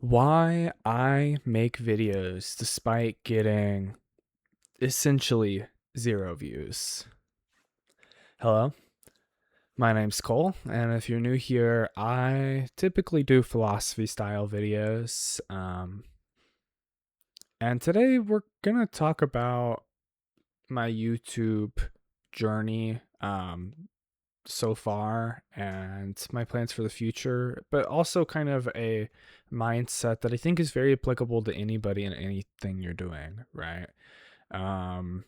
Why I make videos despite getting essentially zero views. Hello, my name's Cole, and if you're new here, I typically do philosophy style videos. And today we're gonna talk about my YouTube journey so far and my plans for the future, but also kind of a mindset that I think is very applicable to anybody and anything you're doing, right? Um,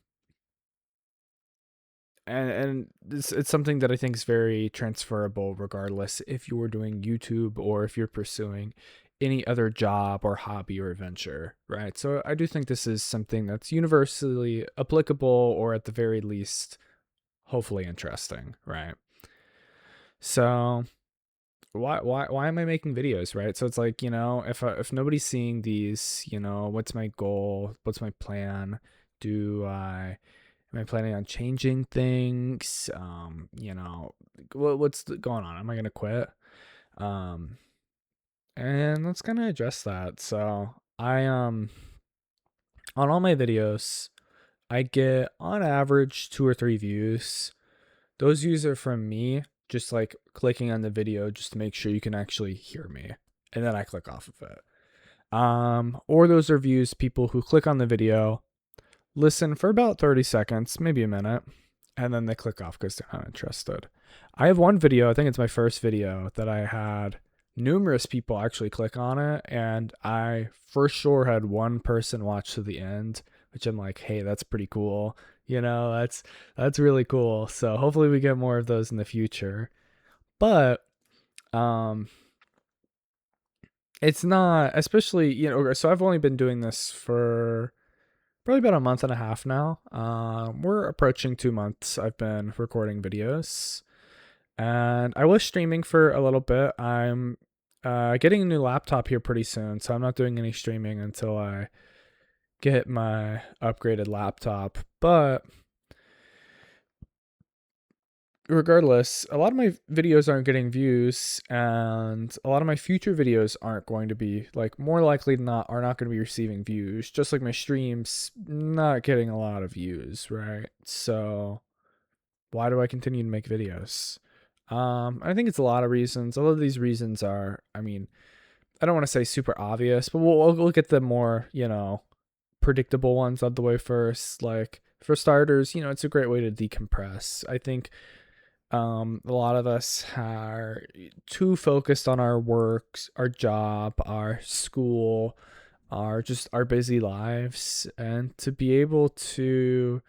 and it's something that I think is very transferable, regardless if you're doing YouTube or if you're pursuing any other job or hobby or adventure, right? So I do think this is something that's universally applicable, or at the very least, hopefully interesting, right? So why am I making videos, right? So it's like, if nobody's seeing these, what's my goal? What's my plan? Do I Am I planning on changing things? What's going on? Am I gonna quit? Um, and let's kind of address that. So I on all my videos, I get on average 2 or 3 views. Those views are from me just like clicking on the video just to make sure you can actually hear me, and then I click off of it. Or those are views people who click on the video, listen for about 30 seconds, maybe a minute, and then they click off because they're not interested. I have one video, I think it's my first video, that I had numerous people actually click on it, and I for sure had one person watch to the end, which I'm like, hey, that's pretty cool. That's really cool. So hopefully we get more of those in the future. But um it's not, especially, so I've only been doing this for probably about a month and a half now. We're approaching 2 months I've been recording videos, and I was streaming for a little bit. I'm getting a new laptop here pretty soon, so I'm not doing any streaming until I get my upgraded laptop. But regardless, a lot of my videos aren't getting views, and a lot of my future videos aren't going to be, like, more likely than not, are not going to be receiving views. Just like my streams not getting a lot of views, right? So why do I continue to make videos? I think it's a lot of reasons. A lot of these reasons are, I mean, I don't want to say super obvious, but we'll get the more, predictable ones out of the way first. Like, for starters, it's a great way to decompress. I think a lot of us are too focused on our works, our job, our school, our busy lives, and to be able to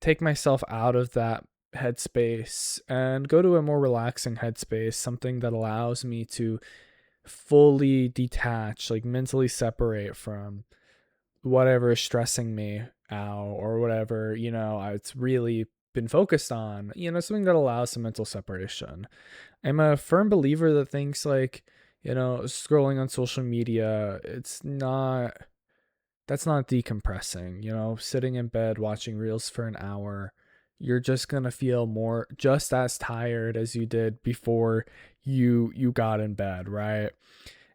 take myself out of that headspace and go to a more relaxing headspace, something that allows me to fully detach, like mentally separate from whatever is stressing me out, or whatever, it's really been focused on, something that allows some mental separation. I'm a firm believer that things like, scrolling on social media, that's not decompressing. Sitting in bed watching reels for an hour, you're just going to feel more just as tired as you did before you got in bed, right?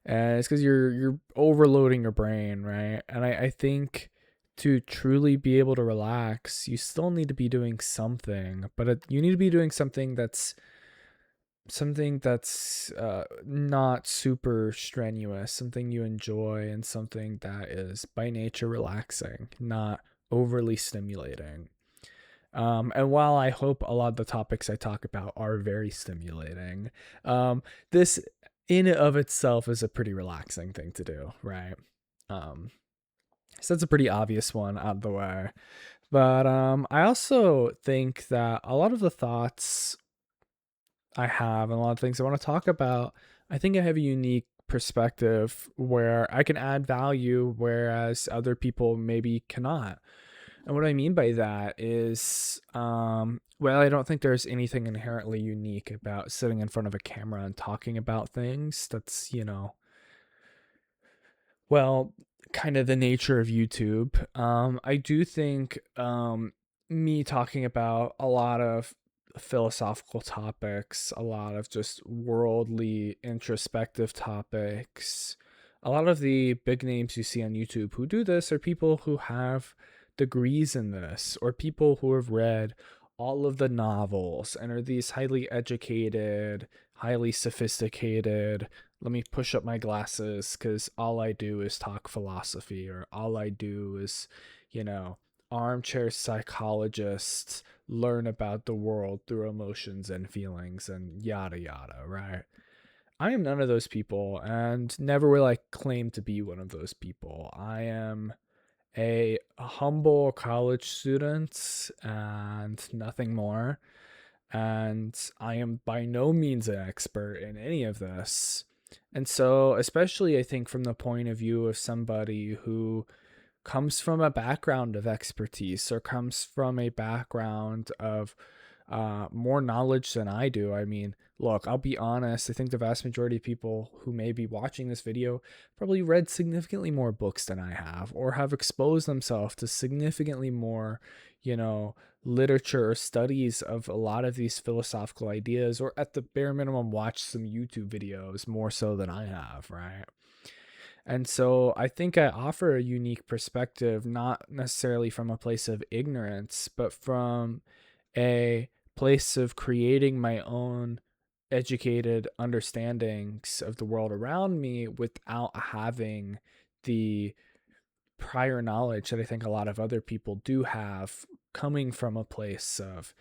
And it's because you're overloading your brain, right? And I think to truly be able to relax, you still need to be doing something, but you need to be doing something that's not super strenuous, something you enjoy, and something that is by nature relaxing, not overly stimulating. And while I hope a lot of the topics I talk about are very stimulating, this in and of itself is a pretty relaxing thing to do, right? Um, so that's a pretty obvious one out of the way. But I also think that a lot of the thoughts I have and a lot of things I want to talk about, I think I have a unique perspective where I can add value, whereas other people maybe cannot. And what I mean by that is, well, I don't think there's anything inherently unique about sitting in front of a camera and talking about things. That's, well, kind of the nature of YouTube. I do think me talking about a lot of philosophical topics, a lot of just worldly introspective topics, a lot of the big names you see on YouTube who do this are people who have degrees in this, or people who have read all of the novels and are these highly educated, highly sophisticated. Let me push up my glasses because all I do is talk philosophy, or all I do is, you know, armchair psychologists learn about the world through emotions and feelings and yada yada, right? I am none of those people and never will I claim to be one of those people. I am a humble college student and nothing more. And I am by no means an expert in any of this. And so, especially I think from the point of view of somebody who comes from a background of expertise or comes from a background of more knowledge than I do. I mean, look, I'll be honest. I think the vast majority of people who may be watching this video probably read significantly more books than I have, or have exposed themselves to significantly more, you know, literature or studies of a lot of these philosophical ideas, or at the bare minimum, watch some YouTube videos more so than I have, right? And so I think I offer a unique perspective, not necessarily from a place of ignorance, but from a place of creating my own educated understandings of the world around me without having the prior knowledge that I think a lot of other people do have, coming from a place of,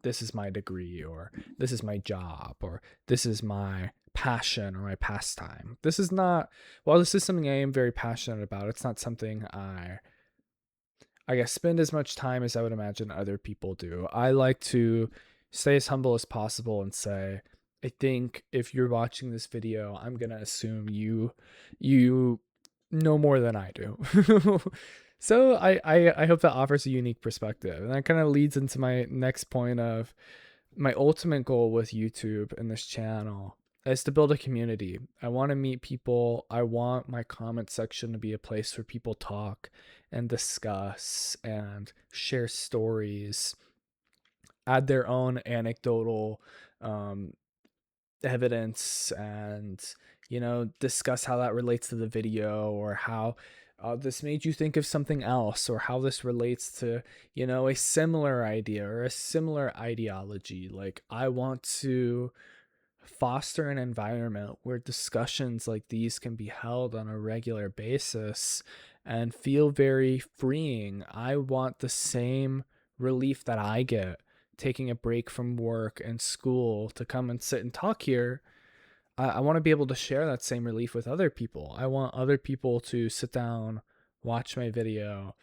this is my degree, or this is my job, or this is my passion or my pastime. This is not, while this is something I am very passionate about, it's not something I guess spend as much time as I would imagine other people do. I like to stay as humble as possible and say, I think if you're watching this video, I'm gonna assume you know more than I do. So I hope that offers a unique perspective. And that kind of leads into my next point of my ultimate goal with YouTube and this channel is to build a community. I want to meet people. I want my comment section to be a place where people talk and discuss and share stories, add their own anecdotal um, evidence, and discuss how that relates to the video, or how this made you think of something else, or how this relates to a similar idea or a similar ideology. Like, I want to foster an environment where discussions like these can be held on a regular basis and feel very freeing. I want the same relief that I get taking a break from work and school to come and sit and talk here. I want to be able to share that same relief with other people. I want other people to sit down, watch my video,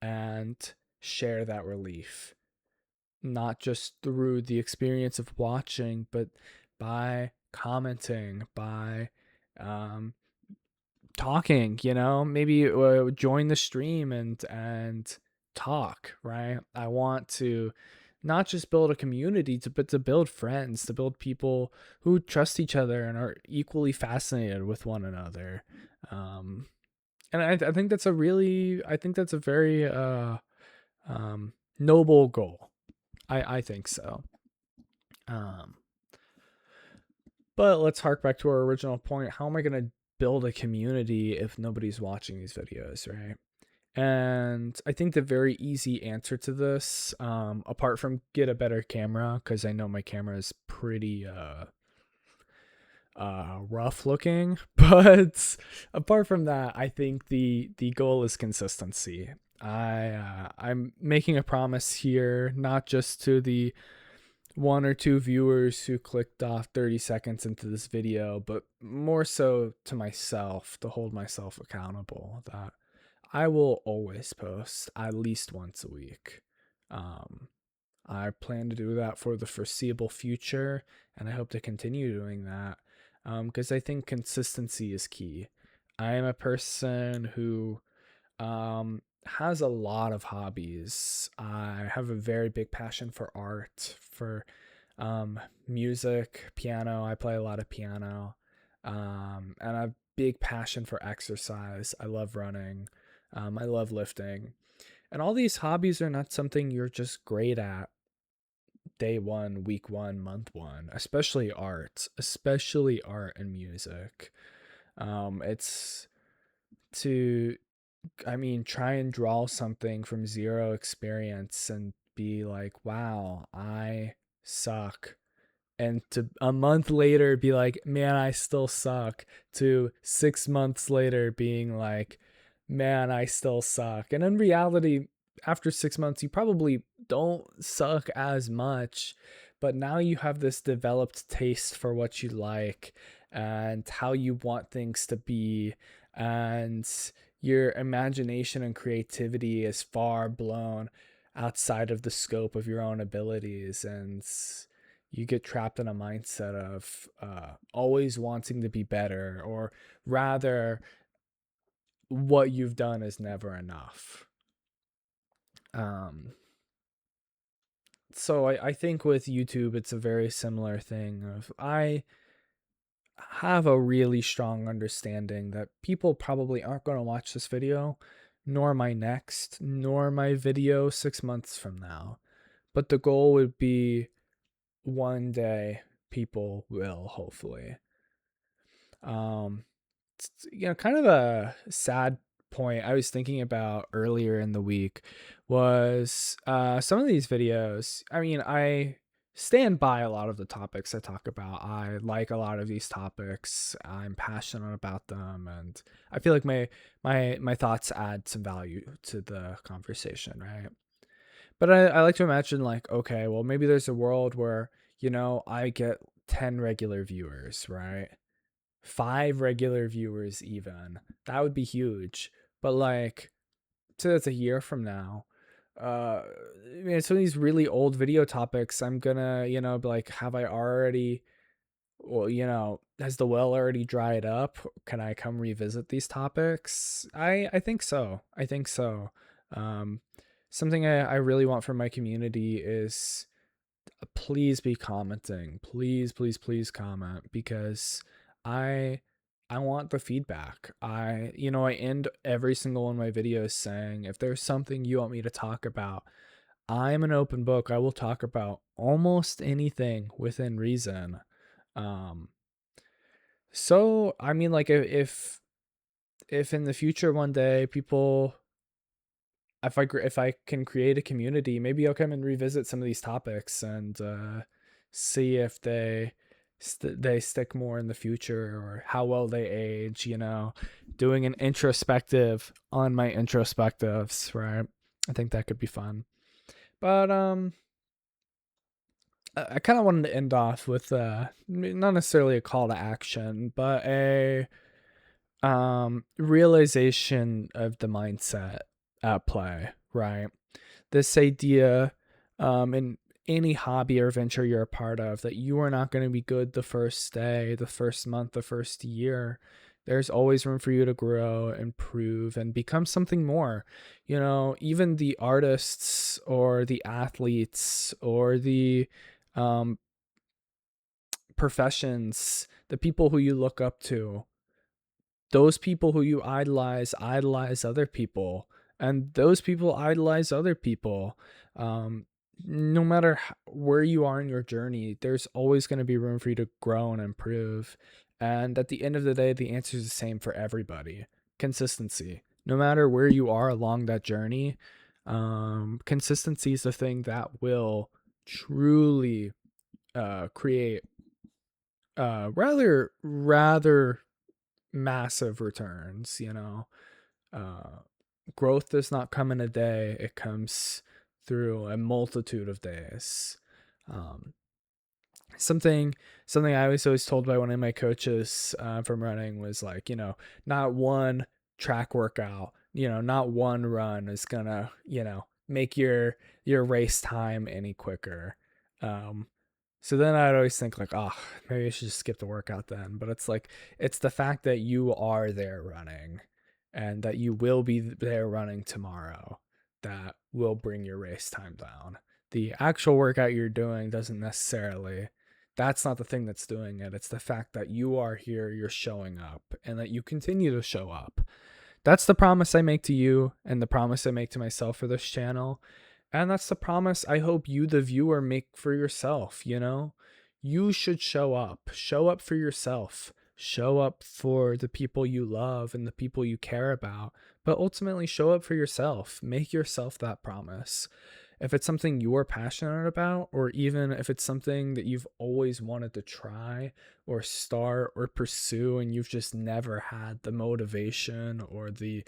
and share that relief, not just through the experience of watching, but by commenting, by um, talking. Maybe join the stream and talk. Right? I want to not just build a community, but to build friends, to build people who trust each other and are equally fascinated with one another. Um, and I think that's a very noble goal. I think so. Um, but let's hark back to our original point. How am I going to build a community if nobody's watching these videos, right? And I think the very easy answer to this, apart from get a better camera, because I know my camera is pretty rough looking, but apart from that, I think the goal is consistency. I'm making a promise here, not just to the one or two viewers who clicked off 30 seconds into this video, but more so to myself, to hold myself accountable, that I will always post at least once a week. Um, I plan to do that for the foreseeable future, and I hope to continue doing that because I think consistency is key. I am a person who has a lot of hobbies. I have a very big passion for art, for music, piano. I play a lot of piano, and I have big passion for exercise. I love running. I love lifting. And all these hobbies are not something you're just great at day one, week one, month one, especially art and music. It's to, I mean, try and draw something from zero experience and be like, wow, I suck. And to a month later be like, man, I still suck. To 6 months later being like, man, I still suck. And in reality, after 6 months, you probably don't suck as much, but now you have this developed taste for what you like and how you want things to be. And your imagination and creativity is far blown outside of the scope of your own abilities. And you get trapped in a mindset of always wanting to be better, or rather, what you've done is never enough. Um, so I think with YouTube, it's a very similar thing. Of I have a really strong understanding that people probably aren't going to watch this video, nor my next, nor my video 6 months from now. But the goal would be one day people will, hopefully. Um, kind of a sad point I was thinking about earlier in the week was some of these videos. I mean, I stand by a lot of the topics I talk about. I like a lot of these topics. I'm passionate about them, and I feel like my thoughts add some value to the conversation, right? But I like to imagine, like, okay, well, maybe there's a world where, I get 10 regular viewers, right? 5 regular viewers, even. That would be huge. But like, so that's a year from now. I mean, some of these really old video topics, I'm gonna, be like, have I already, well, has the well already dried up? Can I come revisit these topics? I think so. I think so. Um, Something I really want from my community is, please be commenting. Please, please, please comment, because I I want the feedback. I end every single one of my videos saying, if there's something you want me to talk about, I'm an open book. I will talk about almost anything within reason. Um so I mean, like, if in the future one day people, if I can create a community, maybe I'll come and revisit some of these topics and see if they stick more in the future, or how well they age. Doing an introspective on my introspectives, right? I think that could be fun. But I kind of wanted to end off with not necessarily a call to action, but a realization of the mindset at play, right? This idea, in any hobby or venture you're a part of, that you are not going to be good the first day, the first month, the first year. There's always room for you to grow, improve, and become something more. Even the artists or the athletes or the um, professions, the people who you look up to, those people who you idolize other people, and those people idolize other people. No matter where you are in your journey, there's always going to be room for you to grow and improve. And at the end of the day, the answer is the same for everybody: consistency. No matter where you are along that journey, consistency is the thing that will truly create rather massive returns. uh Growth does not come in a day, it comes through a multitude of days. um something something I was always told by one of my coaches from running was like, not one track workout, not one run is gonna, make your race time any quicker. um so then I'd always think like, oh, maybe I should just skip the workout then. But it's like, it's the fact that you are there running, and that you will be there running tomorrow, that will bring your race time down. The actual workout you're doing doesn't necessarily, that's not the thing that's doing it. It's the fact that you are here, you're showing up, and that you continue to show up. That's the promise I make to you, and the promise I make to myself for this channel. And that's the promise I hope you, the viewer, make for yourself. You should show up. Show up for yourself. show up for the people you love and the people you care about, but ultimately show up for yourself. Make yourself that promise. If it's something you're passionate about, or even if it's something that you've always wanted to try or start or pursue and you've just never had the motivation or the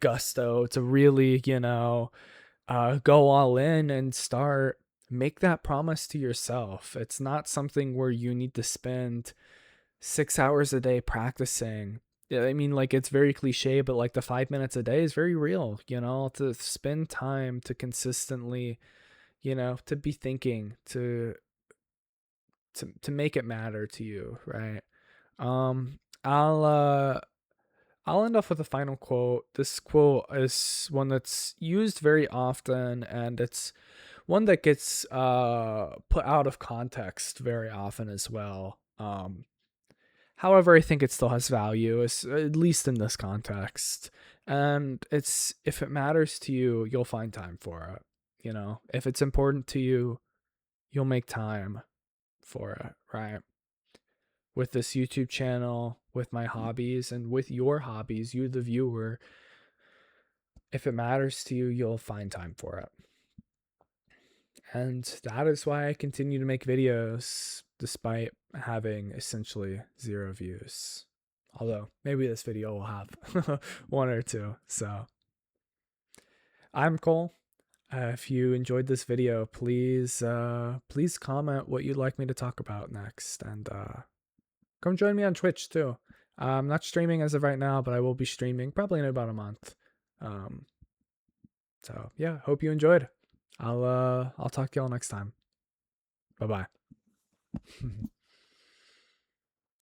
gusto to really, go all in and start, make that promise to yourself. It's not something where you need to spend 6 hours a day practicing. Yeah, I mean, like, it's very cliche, but like the 5 minutes a day is very real, to spend time to consistently, to be thinking, to make it matter to you, right? I'll end off with a final quote. This quote is one that's used very often, and it's one that gets put out of context very often as well. However, I think it still has value, at least in this context. And it's, if it matters to you, you'll find time for it. If it's important to you, you'll make time for it, right? With this YouTube channel, with my hobbies, and with your hobbies, you, the viewer, if it matters to you, you'll find time for it. And that is why I continue to make videos despite having essentially 0 views. Although maybe this video will have 1 or 2. So I'm Cole. If you enjoyed this video, please comment what you'd like me to talk about next, and come join me on Twitch too. I'm not streaming as of right now, but I will be streaming probably in about a month. So yeah, hope you enjoyed. I'll talk to y'all next time. Bye bye.